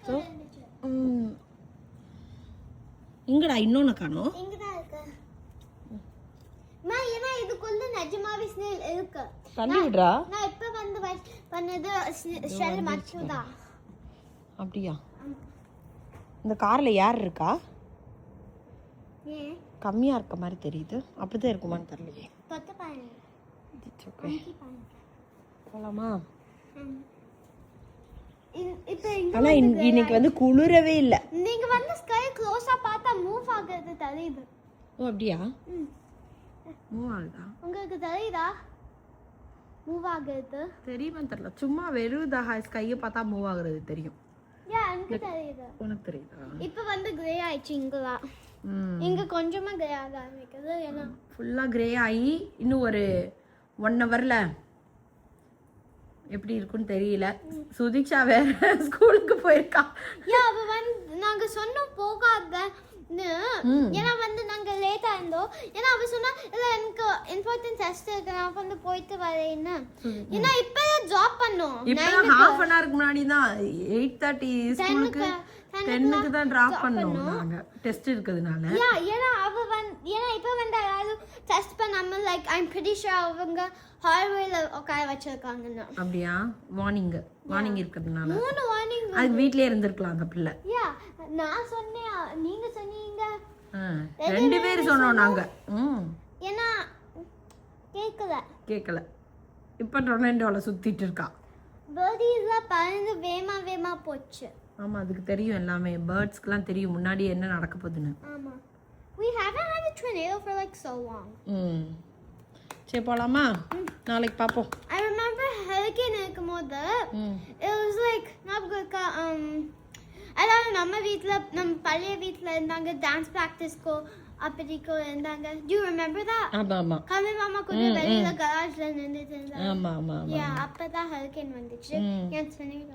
So எங்கடா இன்னொன்று காணோம். இங்கதான் இருக்கு. ஏன்னா இதுக்குள்ள நிஜமாவே ஸ்னேல் இருக்கு. தள்ளி விடுறா. நான் இப்ப வந்து பண்ணது ஷெல் மட்டும்தான். அப்படியா? இந்த கார்ல யார் இருக்கா? ஏன் கம்மியா இருக்க மாதிரி தெரியுது. அப்படிதான் இருக்குமான்னு தெரியலையே. தொட்டு பாருங்க. ஓகே போலாமா? இப்போ ஆனா இன்னைக்கு வந்து குளிரவே இல்ல. நீங்க வந்து ஸ்கை க்ளோஸா பார்த்தா மூவ் ஆகுறது தெரியுது. ஓ அப்படியா? மூவ் ஆகுதா? உங்களுக்கு தெரியுதா மூவ் ஆகுது? தெரியுமா தெரியல. சும்மா வெறும் ஸ்கையை பார்த்தா மூவ் ஆகுறது தெரியும். எனக்கு தெரியுது. உனக்கு தெரியுதா? இப்போ வந்து கிரே ஆயிடுச்சு இங்கலாம். இங்க கொஞ்சமா கிரே ஆக ஆரம்பிக்குது. ஏன்னா ஃபுல்லா கிரே ஆகி இன்னும் ஒரு 1 ஹவர்ல எப்படி இருக்குன்னு தெரியல. சுதீக்ஷா வேற ஸ்கூலுக்கு போயிருக்கா. அவ வந்து நாங்க சொன்னோம் போகாதன்னு. ஏன்னா வந்து நாங்க லேட்டா இருந்தோம். ஏன்னா அவ சொன்னா இல்ல எனக்கு இம்பார்ட்டன்ட் டெஸ்ட் இருக்கு நான் வந்து போயிட்டு வரேன்னு. ஏன்னா இப்ப ஜாப் பண்ணோம். இப்ப ஹாஃப் அன் ஹவருக்கு முன்னாடி தான் 8:30 ஸ்கூலுக்கு 10க்கு தான் டிராப் பண்ணோம் நாங்க டெஸ்ட் இருக்குதுனால. ஏன்னா இப்ப வந்து யாராவது டெஸ்ட் பண்ணாம like I am pretty sure அவங்க ஹால்வேல உட்கார வச்சிருக்காங்கன்னு. அப்படியா? வார்னிங் இருக்கிறதுனால 3 வார்னிங். அது வீட்லயே இருந்திருக்கலாம் அந்த பிள்ளை. நான் சொன்னேன் நீங்க சொன்னீங்க. 2 பேர் சொன்னோம் நாங்க. ஏன்னா கேட்கல. இப்ப டொர்னேடோல சுத்திட்டு இருக்கா. பேர்டிஸ்ல பறந்து வேமா போச்சு. ஆமா அதுக்கு தெரியும் எல்லாமே. பேர்ட்ஸ்க்குலாம் தெரியும் முன்னாடி என்ன நடக்க போகுதுன்னு. ஆமா. We haven't had a tornado for like so long. சரி போலாமா? நாளைக்கு பாப்போம். I remember hurricane இருக்கும்போது it was like நாபகா அதாவது நம்ம வீட்ல நம்ம பழைய வீட்ல இருந்தாங்க டான்ஸ் பிராக்டிஸ்க்கோ அப்படிக்கோ இருந்தாங்க. Do you remember that? ஆமா கவி மாமா கூட வெளியில கராஜ்ல நின்னுட்டு இருந்தாங்க. ஆமா அப்பதான் ஹரிகேன் வந்துச்சு. ஏன் சொன்னீங்க?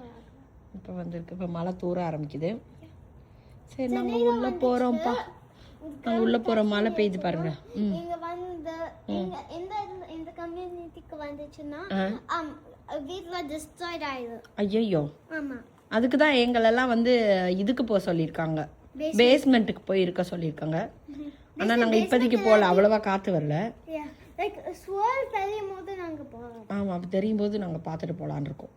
இப்போ வந்திருக்கு. இப்போ மழை தூர ஆரம்பிக்குது. சரி நம்ம உள்ள போறோம்ப்பா. நாங்க உள்ள போறோம். மழை பெய்யுது பாருங்க. இங்க வந்து இந்த கம்யூனிட்டிக்கு வந்துச்சுன்னா வீட்ல டிஸ்ட்ராய்ட் ஆயிடும். ஐயோ. ஆமா அதுக்கு தான் எங்களெல்லாம் வந்து இதுக்கு போக சொல்லியிருக்காங்க. பேஸ்மெண்ட்டுக்கு போய் இருக்க சொல்லியிருக்காங்க. ஆனா நாங்க இப்போதைக்கு போகல. அவ்வளவா காத்து வரல. லைக் ஸ்வால் தெரியும் போது நாங்க போறோம். ஆமா அப்படி தெரியும் போது நாங்க பார்த்துட்டு போலான்னு இருக்கோம்.